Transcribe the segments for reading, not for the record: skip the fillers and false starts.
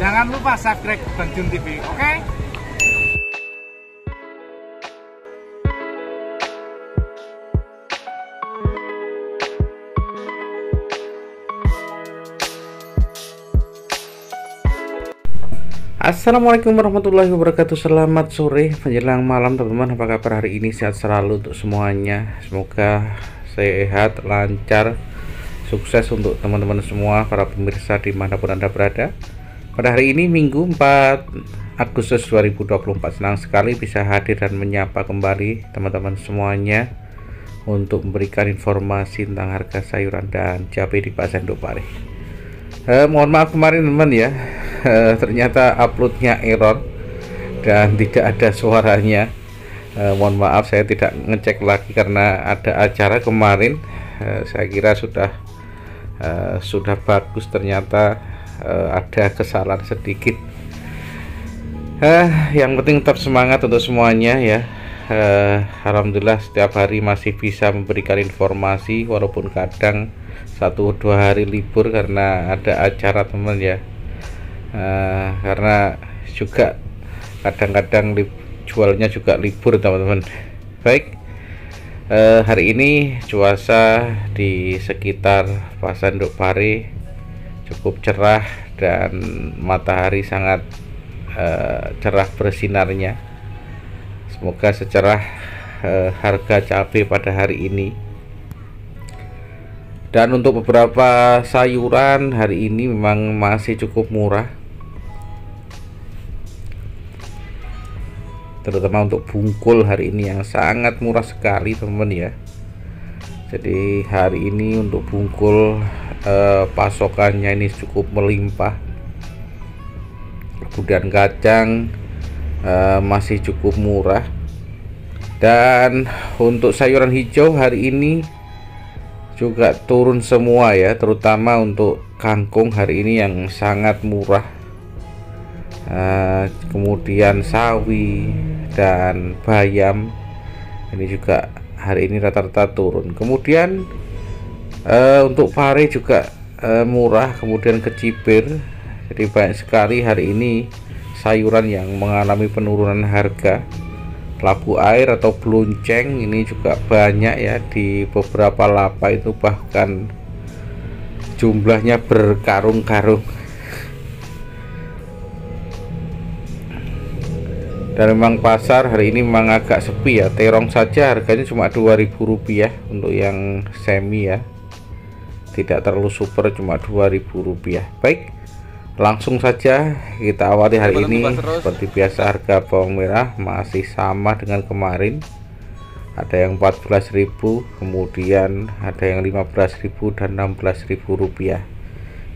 Jangan lupa subscribe Bang Jun TV, oke? Assalamualaikum warahmatullahi wabarakatuh. Selamat sore menjelang malam teman-teman. Apa kabar hari ini? Sehat selalu untuk semuanya. Semoga sehat, lancar, sukses untuk teman-teman semua para pemirsa dimanapun Anda berada. Pada hari ini Minggu 4 Agustus 2024, senang sekali bisa hadir dan menyapa kembali teman-teman semuanya untuk memberikan informasi tentang harga sayuran dan cabai di Pasar Induk Pare. Mohon maaf kemarin teman ya, ternyata uploadnya error dan tidak ada suaranya. Mohon maaf, saya tidak ngecek lagi karena ada acara kemarin. Saya kira sudah bagus, ternyata ada kesalahan sedikit. Yang penting tetap semangat untuk semuanya ya. Alhamdulillah setiap hari masih bisa memberikan informasi walaupun kadang 1-2 hari libur karena ada acara teman ya. Karena juga kadang-kadang jualnya juga libur teman-teman. Baik, hari ini cuaca di sekitar Pasar Induk Pare cukup cerah dan matahari sangat cerah bersinarnya. Semoga secerah harga cabai pada hari ini. Dan untuk beberapa sayuran hari ini memang masih cukup murah, terutama untuk bungkul hari ini yang sangat murah sekali teman-teman ya. Jadi hari ini untuk bungkul pasokannya ini cukup melimpah. Kemudian kacang masih cukup murah. Dan untuk sayuran hijau hari ini juga turun semua ya, terutama untuk kangkung hari ini yang sangat murah. Kemudian sawi dan bayam ini juga hari ini rata-rata turun. Kemudian untuk pare juga murah, kemudian kecipir. Jadi banyak sekali hari ini sayuran yang mengalami penurunan harga. Labu air atau belunceng ini juga banyak ya, di beberapa lapak itu bahkan jumlahnya berkarung-karung. Dan memang pasar hari ini memang agak sepi ya. Terong saja harganya cuma Rp2.000 untuk yang semi ya, tidak terlalu super, cuma Rp2.000. Baik, langsung saja kita awali hari ini. Seperti biasa harga bawang merah masih sama dengan kemarin, ada yang Rp14.000, kemudian ada yang Rp15.000 dan Rp16.000.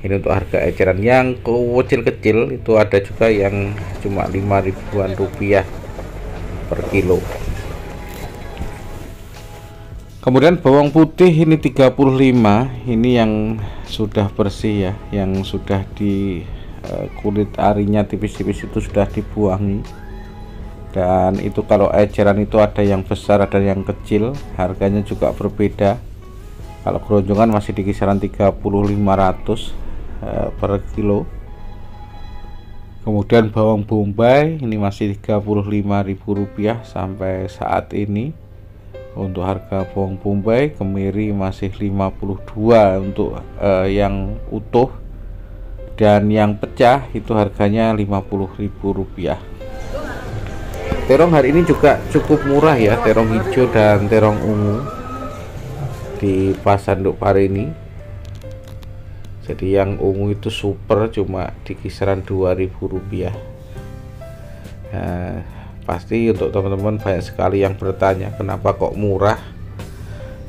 Ini untuk harga eceran. Yang kecil-kecil itu ada juga yang cuma Rp5.000-an per kilo. Kemudian bawang putih ini 35, ini yang sudah bersih ya, yang sudah di kulit arinya tipis-tipis itu sudah dibuangi. Dan itu kalau eceran itu ada yang besar, ada yang kecil, harganya juga berbeda. Kalau keroncongan masih di kisaran 3.500 per kilo. Kemudian bawang bombay ini masih Rp35.000 sampai saat ini. Untuk harga bawang bombay kemiri masih 52 untuk yang utuh, dan yang pecah itu harganya Rp50.000. Terong hari ini juga cukup murah ya, terong hijau dan terong ungu di Pasar Induk Pare ini. Jadi yang ungu itu super cuma di kisaran Rp2.000. Pasti untuk teman-teman banyak sekali yang bertanya kenapa kok murah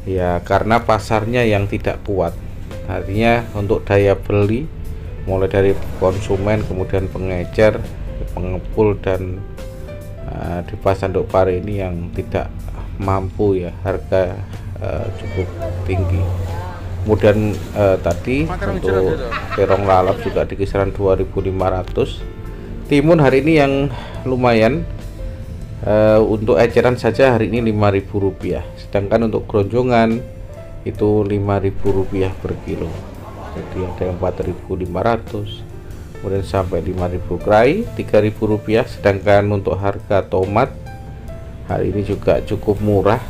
ya, karena pasarnya yang tidak kuat. Artinya untuk daya beli mulai dari konsumen, kemudian pengecer, pengepul, dan di Pasar Induk Pare ini yang tidak mampu ya, harga cukup tinggi. Kemudian tadi untuk terong lalap juga di kisaran Rp2.500. Timun hari ini yang lumayan, untuk eceran saja hari ini Rp5.000, sedangkan untuk keroncongan itu Rp5.000 per kilo. Jadi ada yang 4.500, kemudian sampai 5.000 gerai Rp3.000. Sedangkan untuk harga tomat hari ini juga cukup murah,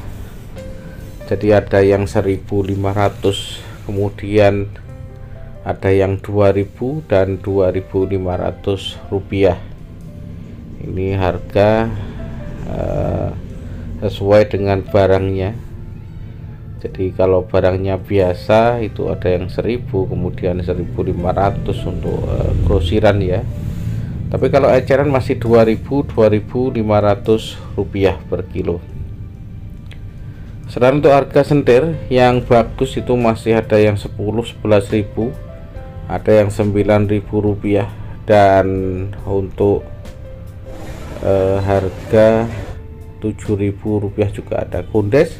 jadi ada yang 1.500, kemudian ada yang 2.000 dan Rp2.500. Ini harga sesuai dengan barangnya. Jadi kalau barangnya biasa itu ada yang 1.000, kemudian 1.500 untuk grosiran ya. Tapi kalau eceran masih Rp2.000, Rp2.500 per kilo. Sedangkan untuk harga sentir yang bagus itu masih ada yang 10-11.000, ada yang Rp9.000, dan untuk harga Rp7.000 juga ada. Kondes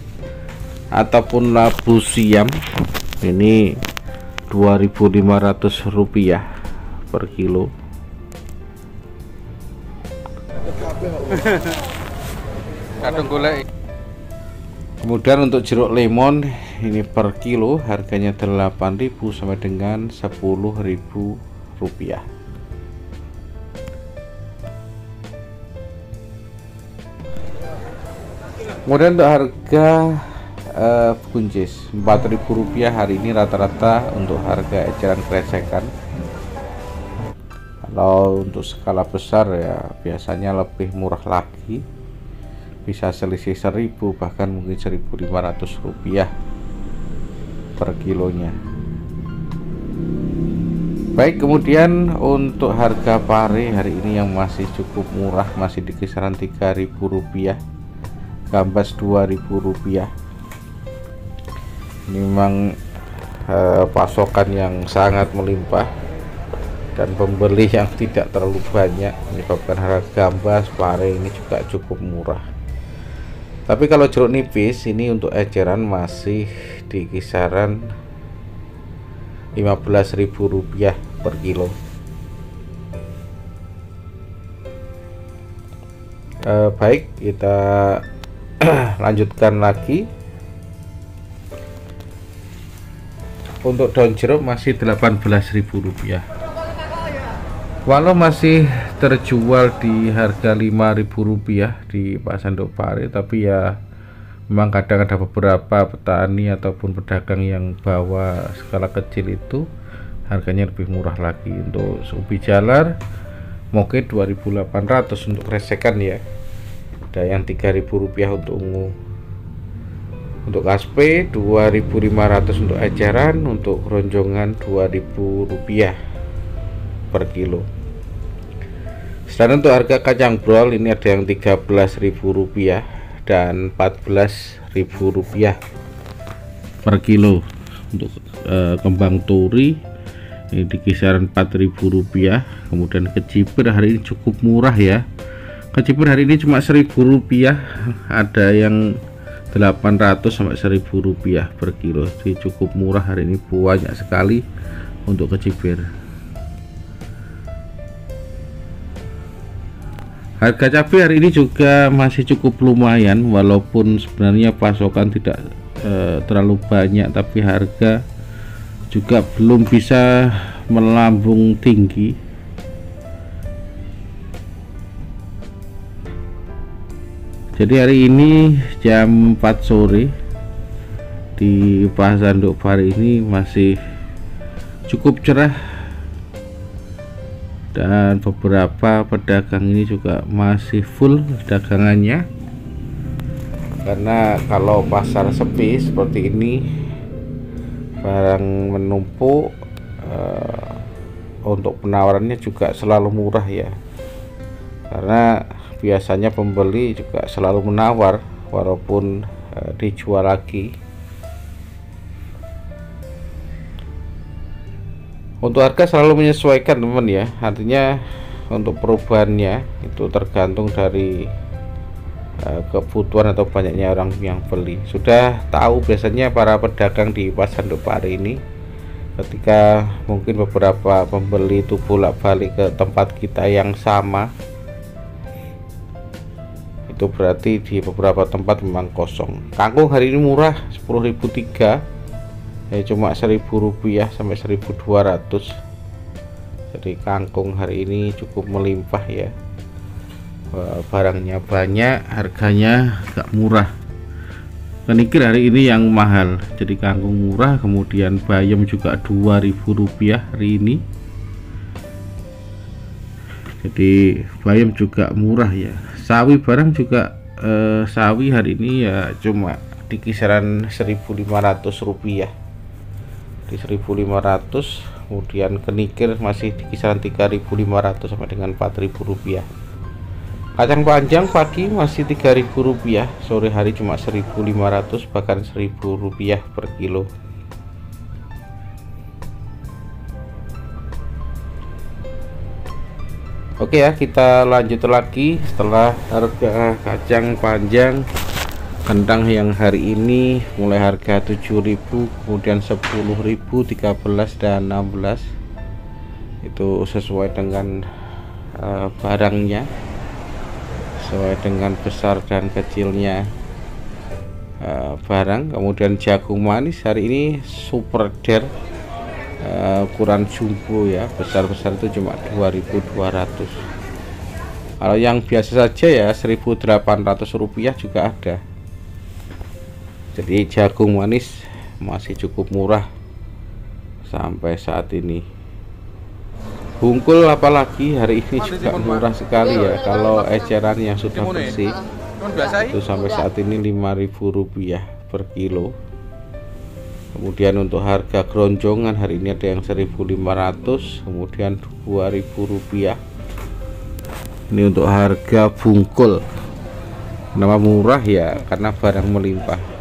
ataupun labu siam ini Rp2.500 per kilo. Kemudian untuk jeruk lemon ini per kilo harganya 8.000 sampai dengan Rp10.000. Kemudian untuk harga buncis Rp4.000 hari ini rata-rata untuk harga eceran kresekan. Kalau untuk skala besar ya biasanya lebih murah lagi, bisa selisih 1.000 bahkan mungkin Rp1.500 per kilonya. Baik, kemudian untuk harga pare hari ini yang masih cukup murah, masih di kisaran Rp3.000, gambas Rp2.000. Ini memang pasokan yang sangat melimpah dan pembeli yang tidak terlalu banyak, menyebabkan harga gambas pare ini juga cukup murah. Tapi kalau jeruk nipis ini untuk eceran masih di kisaran Rp15.000 per kilo. Baik, kita lanjutkan lagi. Untuk daun jeruk masih Rp18.000. Walau masih terjual di harga Rp5.000 di Pasar Induk Pare, tapi ya memang kadang ada beberapa petani ataupun pedagang yang bawa skala kecil itu harganya lebih murah lagi. Untuk ubi jalar mungkin 2.800 untuk resekan ya, ada yang Rp3.000 untuk ungu. Untuk kaspe Rp2.500 untuk eceran, untuk ronjongan Rp2.000 per kilo. Sedangkan untuk harga kacang brol ini ada yang Rp13.000 dan Rp14.000 per kilo. Untuk kembang turi ini di kisaran Rp4.000. Kemudian kecipir hari ini cukup murah ya. Kecipir hari ini cuma Rp1.000, ada yang 800 sampai Rp1.000 per kilo. Jadi cukup murah hari ini, banyak sekali untuk kecipir. Harga cabai hari ini juga masih cukup lumayan, walaupun sebenarnya pasokan tidak terlalu banyak, tapi harga juga belum bisa melambung tinggi. Jadi hari ini jam 4 sore di Pasar Induk Pare ini masih cukup cerah, dan beberapa pedagang ini juga masih full dagangannya. Karena kalau pasar sepi seperti ini, barang menumpuk, untuk penawarannya juga selalu murah ya, karena biasanya pembeli juga selalu menawar walaupun dijual lagi. Untuk harga selalu menyesuaikan teman ya, artinya untuk perubahannya itu tergantung dari kebutuhan atau banyaknya orang yang beli. Sudah tahu biasanya para pedagang di Pasar Induk Pare ini, ketika mungkin beberapa pembeli itu bolak-balik ke tempat kita yang sama, itu berarti di beberapa tempat memang kosong. Kangkung hari ini murah, 10.003, cuma Rp1.000 sampai Rp1.200. Jadi kangkung hari ini cukup melimpah ya. Barangnya banyak, harganya agak murah. Kenikir hari ini yang mahal, jadi kangkung murah, kemudian bayam juga Rp2.000 hari ini. Jadi bayam juga murah ya. Sawi barang juga sawi hari ini ya cuma di kisaran Rp1.500, di 1.500. Kemudian kenikir masih di kisaran 3.500 sampai dengan Rp4.000. Kacang panjang pagi masih Rp3.000, sore hari cuma 1.500 bahkan Rp1.000 per kilo. Oke ya, kita lanjut lagi. Setelah harga kacang panjang, kentang yang hari ini mulai harga 7.000, kemudian 10.000, 13 dan 16. Itu sesuai dengan barangnya, sesuai dengan besar dan kecilnya barang. Kemudian jagung manis hari ini super dare, ukuran jumbo ya, besar-besar itu cuma 2.200. Kalau yang biasa saja ya Rp1.800 juga ada. Jadi jagung manis masih cukup murah sampai saat ini. Bungkul apalagi hari ini juga murah sekali ya. Kalau eceran yang sudah bersih itu sampai saat ini Rp5.000 per kilo. Kemudian untuk harga keroncongan hari ini ada yang 1.500, kemudian Rp2.000. Ini untuk harga bungkul. Nama murah ya karena barang melimpah.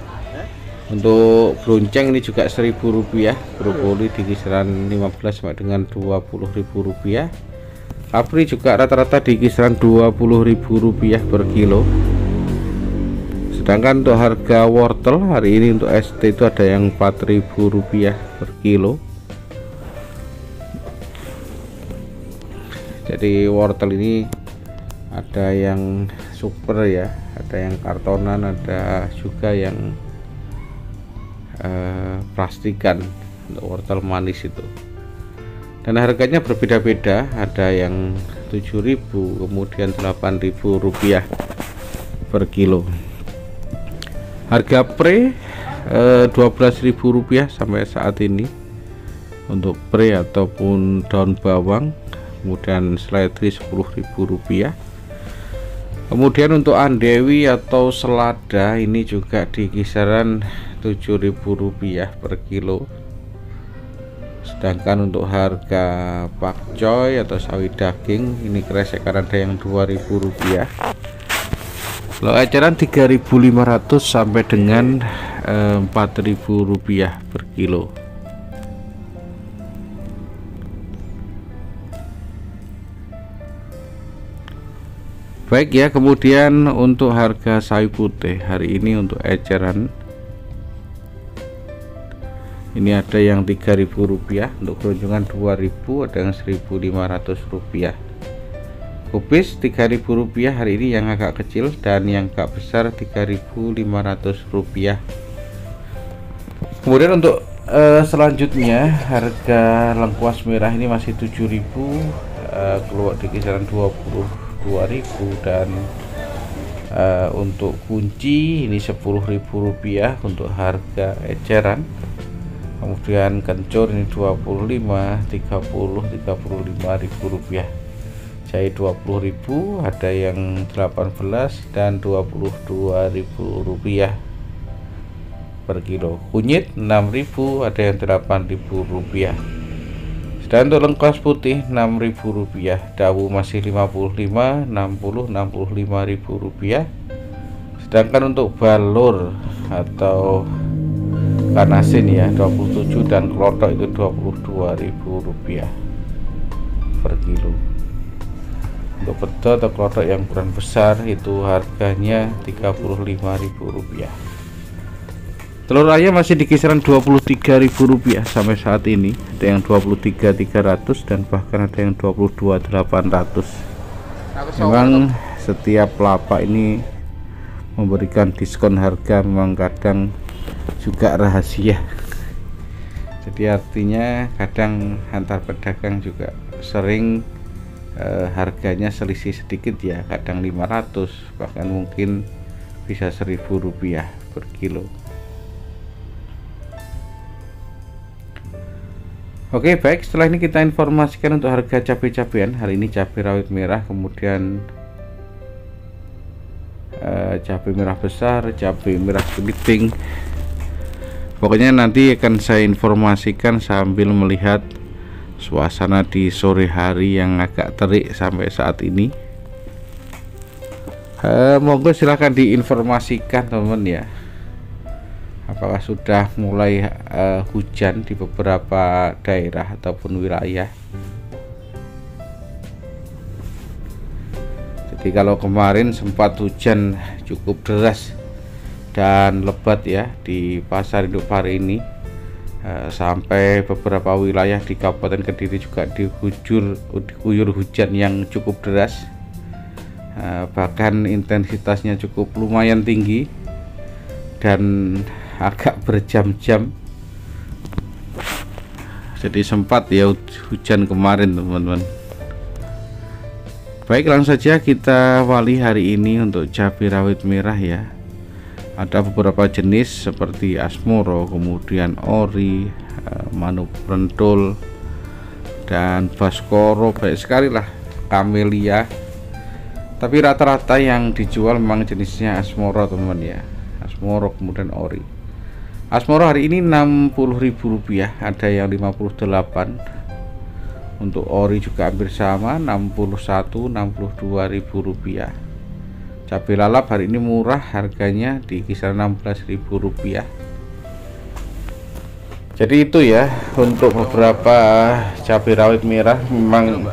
Untuk bronceng ini juga Rp1.000, brokoli di kisaran 15 sampai dengan Rp20.000. Kapri juga rata-rata di kisaran Rp20.000 per kilo. Sedangkan untuk harga wortel hari ini untuk ST itu ada yang Rp4.000 per kilo. Jadi wortel ini ada yang super ya, ada yang kartonan, ada juga yang plastikan untuk wortel manis itu. Dan harganya berbeda-beda, ada yang 7.000, kemudian Rp8.000 per kilo. Harga pre Rp12.000 sampai saat ini untuk pre ataupun daun bawang. Kemudian seledri Rp10.000. Kemudian untuk andewi atau selada ini juga di kisaran Rp7.000 per kilo. Sedangkan untuk harga pakcoy atau sawi daging ini keresekan ada yang Rp2.000. Kalau eceran Rp3.500 sampai dengan Rp4.000 per kilo. Baik ya, kemudian untuk harga sawi putih hari ini untuk eceran ini ada yang Rp3.000, untuk keroncongan Rp2.000, ada yang Rp1.500. Kubis Rp3.000 hari ini yang agak kecil, dan yang agak besar Rp3.500. Kemudian untuk selanjutnya harga lengkuas merah ini masih Rp7.000, keluar di kisaran Rp22.000, dan untuk kunci ini Rp10.000 untuk harga eceran. Kemudian kencur ini Rp25, Rp30, Rp35.000. Jahe Rp20.000, ada yang Rp18 dan Rp22.000 per kilo. Kunyit Rp6.000, ada yang Rp8.000. Dan untuk lengkuas putih Rp6.000. Dawu masih Rp55, Rp60, Rp65.000. Sedangkan untuk balur atau kanasin ya Rp27, dan klotok itu Rp22.000 per kilo. Untuk pedot atau klotok yang ukuran besar itu harganya Rp35.000. Telur ayam masih di kisaran Rp23.000 sampai saat ini, ada yang Rp23.300 dan bahkan ada yang Rp22.800. Memang setiap lapak ini memberikan diskon harga, memang kadang juga rahasia. Jadi artinya kadang antar pedagang juga sering harganya selisih sedikit ya, kadang 500 bahkan mungkin bisa Rp1.000 per kilo. Oke, baik, setelah ini kita informasikan untuk harga cabai-cabean. Hari ini cabai rawit merah, kemudian cabai merah besar, cabai merah keriting. Pokoknya nanti akan saya informasikan sambil melihat suasana di sore hari yang agak terik sampai saat ini. Monggo silahkan diinformasikan teman-teman ya, apakah sudah mulai hujan di beberapa daerah ataupun wilayah. Jadi kalau kemarin sempat hujan cukup deras dan lebat ya di pasar induk pari ini, sampai beberapa wilayah di Kabupaten Kediri juga diguyur hujan yang cukup deras, bahkan intensitasnya cukup lumayan tinggi dan agak berjam-jam. Jadi sempat ya hujan kemarin teman-teman. Baik, langsung saja kita awali hari ini untuk cabai rawit merah ya. Ada beberapa jenis seperti Asmoro, kemudian Ori, Manuk Brentul, dan Baskoro, baik sekali lah, Camellia. Tapi rata-rata yang dijual memang jenisnya Asmoro teman-teman ya. Asmoro kemudian Ori. Asmoro hari ini Rp60.000, ada yang 58. Untuk Ori juga hampir sama, 61, Rp62.000. Cabai lalap hari ini murah, harganya di kisaran Rp16.000. Jadi itu ya untuk beberapa cabai rawit merah. Memang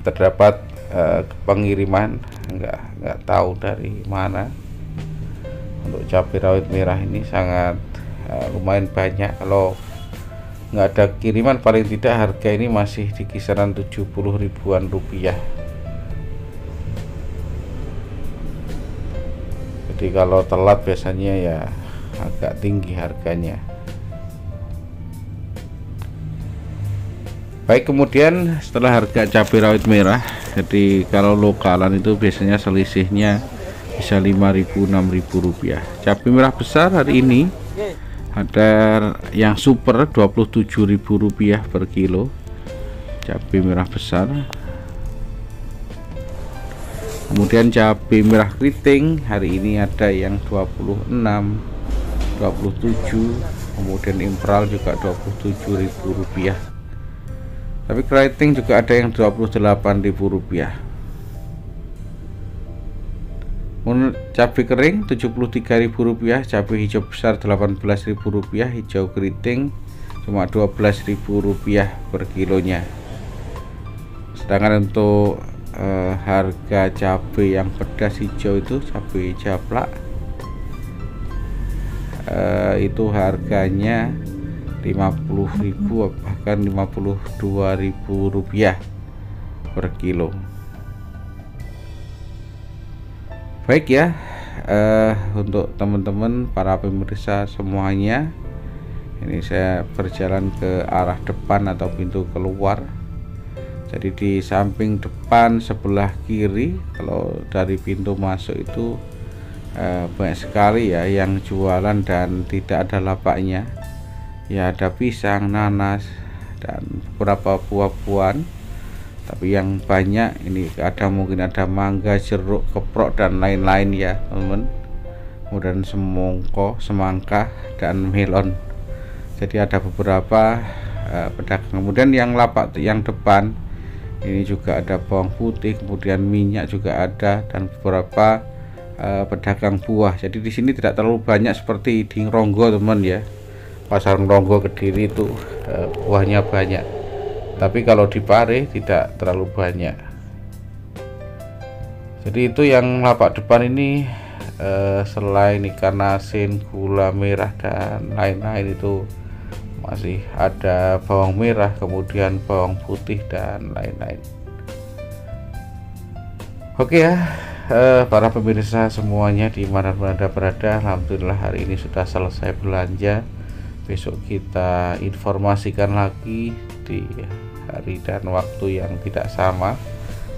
terdapat pengiriman, nggak tahu dari mana. Untuk cabai rawit merah ini sangat lumayan banyak. Kalau nggak ada kiriman, paling tidak harga ini masih di kisaran 70 ribuan rupiah. Jadi kalau telat biasanya ya agak tinggi harganya. Baik, kemudian setelah harga cabai rawit merah, jadi kalau lokalan itu biasanya selisihnya bisa Rp5.000, Rp6.000. Cabai merah besar hari ini ada yang super Rp27.000 per kilo. Cabai merah besar. Kemudian cabai merah keriting hari ini ada yang 26, 27, kemudian imperial juga Rp27.000. Tapi keriting juga ada yang Rp28.000. Cabai kering Rp73.000, cabai hijau besar Rp18.000, hijau keriting cuma Rp12.000 per kilonya. Sedangkan untuk harga cabai yang pedas hijau itu cabai japlak, itu harganya Rp50.000 bahkan Rp52.000 per kilo. Baik ya, untuk teman-teman para pemirsa semuanya, ini saya berjalan ke arah depan atau pintu keluar. Jadi di samping depan sebelah kiri, kalau dari pintu masuk itu banyak sekali ya yang jualan dan tidak ada lapaknya. Ya ada pisang, nanas, dan beberapa buah-buahan. Tapi yang banyak ini ada, mungkin ada mangga, jeruk, keprok, dan lain-lain ya teman-teman. Kemudian semangka, dan melon. Jadi ada beberapa pedagang. Kemudian yang lapak yang depan ini juga ada bawang putih, kemudian minyak juga ada, dan beberapa pedagang buah. Jadi di sini tidak terlalu banyak seperti di Ronggo teman ya. Pasar Ronggo Kediri itu buahnya banyak. Tapi kalau di Pare tidak terlalu banyak. Jadi itu yang lapak depan ini, selain ikan asin, gula merah, dan lain-lain itu masih ada bawang merah, kemudian bawang putih, dan lain-lain. Oke ya, para pemirsa semuanya dimanapun Anda berada, alhamdulillah hari ini sudah selesai belanja. Besok kita informasikan lagi di hari dan waktu yang tidak sama.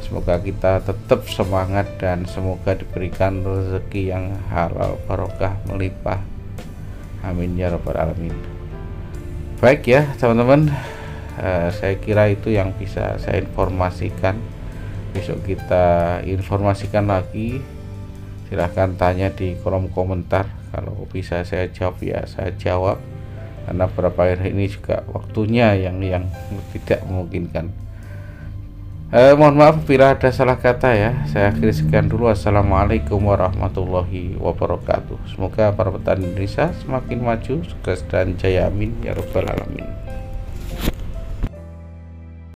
Semoga kita tetap semangat dan semoga diberikan rezeki yang halal, barokah, melimpah. Amin ya rabbal alamin. Baik ya teman-teman, saya kira itu yang bisa saya informasikan. Besok kita informasikan lagi. Silahkan tanya di kolom komentar, kalau bisa saya jawab ya saya jawab, karena beberapa hari ini juga waktunya yang tidak memungkinkan. Mohon maaf bila ada salah kata ya. Saya akhiri sekian dulu. Assalamualaikum warahmatullahi wabarakatuh. Semoga para petani Indonesia semakin maju, sukses dan jaya, amin ya rabbal alamin.